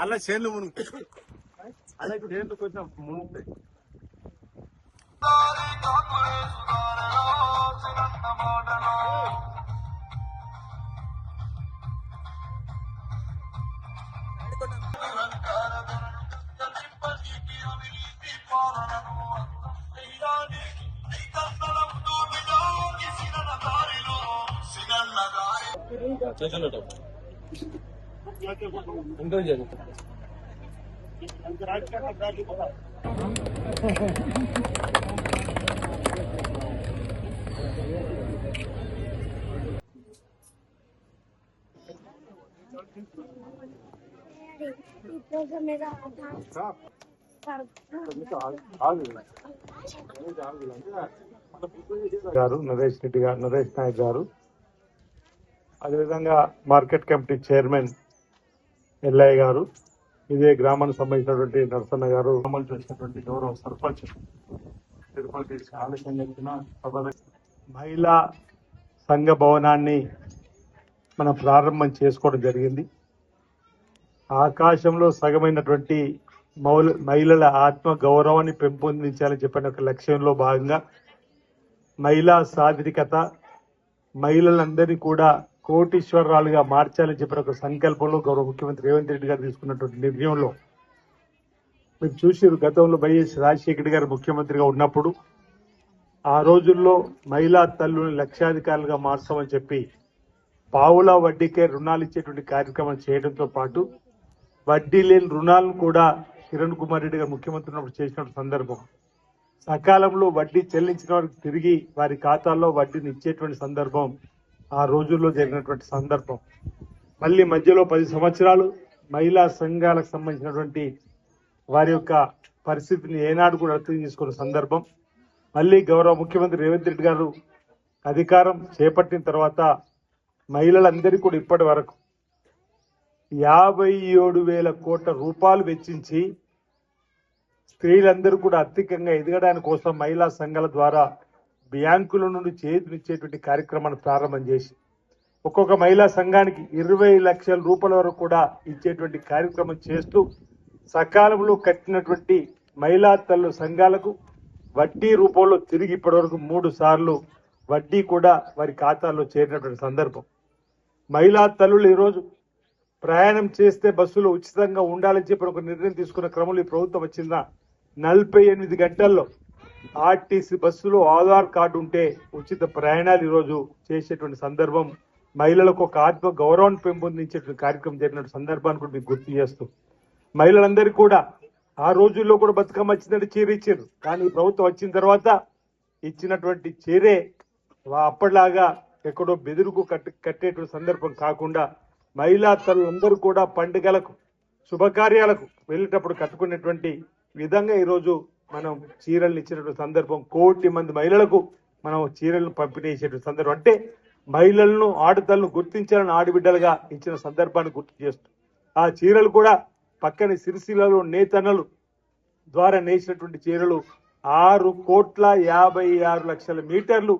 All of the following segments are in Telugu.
అలా చేనులు మునుగు అలా చేనులు కొంచెం మునుగుతాయి. గారు నరేష్ నాయక్ గారు, అదేవిధంగా మార్కెట్ కమిటీ చైర్మన్ ఎల్లయ్య గారు, ఇదే గ్రామానికి సంబంధించినటువంటి నరసన్న గారు, అమలు చేసినటువంటి గౌరవ సర్పంచ్ తిరుపతి ఆలస్యం చెప్పిన మహిళా సంఘ భవనాన్ని మనం ప్రారంభం చేసుకోవడం జరిగింది. ఆకాశంలో సగమైనటువంటి మహిళల ఆత్మ గౌరవాన్ని పెంపొందించాలని చెప్పిన ఒక లక్ష్యంలో భాగంగా మహిళా సాధికారత, మహిళలందరినీ కూడా కోటీశ్వరరాలుగా మార్చాలని చెప్పిన ఒక సంకల్పంలో గౌరవ ముఖ్యమంత్రి రేవంత్ రెడ్డి గారు తీసుకున్నటువంటి నిర్ణయంలో మీరు చూసారు. గతంలో వైఎస్ రాజశేఖర గారు ముఖ్యమంత్రిగా ఉన్నప్పుడు ఆ రోజుల్లో మహిళా తల్లుని లక్షాధికారులుగా మార్చామని చెప్పి పావుల వడ్డీకే రుణాలు ఇచ్చేటువంటి కార్యక్రమం చేయడంతో పాటు వడ్డీ లేని రుణాలను కూడా కిరణ్ కుమార్ రెడ్డి గారు ముఖ్యమంత్రి ఉన్నప్పుడు చేసిన సందర్భం, సకాలంలో వడ్డీ చెల్లించిన వారికి తిరిగి వారి ఖాతాల్లో వడ్డీని ఇచ్చేటువంటి సందర్భం ఆ రోజుల్లో జరిగినటువంటి సందర్భం. మళ్ళీ మధ్యలో 10 సంవత్సరాలు మహిళా సంఘాలకు సంబంధించినటువంటి వారి యొక్క పరిస్థితిని ఏనాడు కూడా అర్థం చేసుకున్న సందర్భం. మళ్ళీ గౌరవ ముఖ్యమంత్రి రేవంత్ రెడ్డి గారు అధికారం చేపట్టిన తర్వాత మహిళలందరికీ కూడా ఇప్పటి వరకు 57,000 కోట్ల రూపాయలు వెచ్చించి స్త్రీలందరూ కూడా ఆర్థికంగా ఎదగడానికి కోసం మహిళా సంఘాల ద్వారా బ్యాంకుల నుండి చేతునిచ్చేటువంటి కార్యక్రమాన్ని ప్రారంభం చేసి ఒక్కొక్క మహిళా సంఘానికి 20 లక్షల రూపాయల వరకు కూడా ఇచ్చేటువంటి కార్యక్రమం చేస్తూ సకాలంలో కట్టినటువంటి మహిళా తల్లు సంఘాలకు వడ్డీ రూపంలో తిరిగి ఇప్పటి వరకు 3 సార్లు వడ్డీ కూడా వారి ఖాతాల్లో చేరినటువంటి సందర్భం. మహిళా తల్లులు ఈరోజు ప్రయాణం చేస్తే బస్సులో ఉచితంగా ఉండాలని చెప్పి ఒక నిర్ణయం తీసుకున్న క్రమంలో ఈ ప్రభుత్వం వచ్చిందా 48 గంటల్లో ఆర్టీసీ బస్సులో ఆధార్ కార్డు ఉంటే ఉచిత ప్రయాణాలు ఈరోజు చేసేటువంటి సందర్భం, మహిళలకు ఒక ఆత్మ గౌరవాన్ని పెంపొందించేటువంటి కార్యక్రమం జరిగిన సందర్భాన్ని కూడా మీకు గుర్తు చేస్తూ మహిళలందరికీ కూడా ఆ రోజుల్లో కూడా బతుకమ్మ వచ్చిందంటే చీర ఇచ్చారు. కానీ ఈ ప్రభుత్వం వచ్చిన తర్వాత ఇచ్చినటువంటి చీరే అప్పటిలాగా ఎక్కడో బెదురుకు కట్టేటువంటి సందర్భం కాకుండా మహిళా తల్లులందరూ కూడా పండుగలకు శుభకార్యాలకు వెళ్ళేటప్పుడు కట్టుకునేటువంటి విధంగా ఈరోజు మనం చీరలను ఇచ్చినటువంటి సందర్భం. 1 కోటి మంది మహిళలకు మనం చీరలను పంపిణీ చేసేటువంటి సందర్భం. అంటే మహిళలను ఆడతలను గుర్తించాలని ఆడబిడ్డలుగా ఇచ్చిన సందర్భాన్ని గుర్తు చేస్తూ ఆ చీరలు కూడా పక్కన సిరిసిల్లలో నేతన్నలు ద్వారా నేసినటువంటి చీరలు 6,56,00,000 మీటర్లు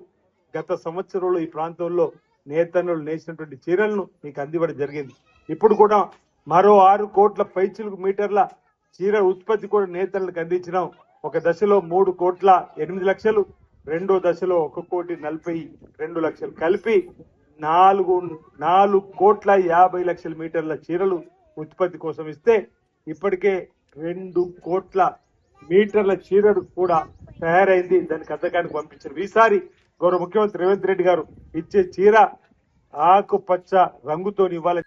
గత సంవత్సరంలో ఈ ప్రాంతంలో నేతన్నలు నేసినటువంటి చీరలను మీకు అందివ్వడం జరిగింది. ఇప్పుడు కూడా మరో 6 కోట్ల పైచిలుకు మీటర్ల చీర ఉత్పత్తి కూడా నేతన్నలకు అందించినాం. ఒక దశలో 3,08,00,000, రెండో దశలో 1,42,00,000 కలిపి 4,50,00,000 మీటర్ల చీరలు ఉత్పత్తి కోసం ఇస్తే ఇప్పటికే 2 కోట్ల మీటర్ల చీరలు కూడా తయారైంది, దానికి అద్దకానికి పంపించారు. ఈసారి గౌరవ ముఖ్యమంత్రి రేవంత్ రెడ్డి గారు ఇచ్చే చీర ఆకుపచ్చ రంగుతో ఇవ్వాలి.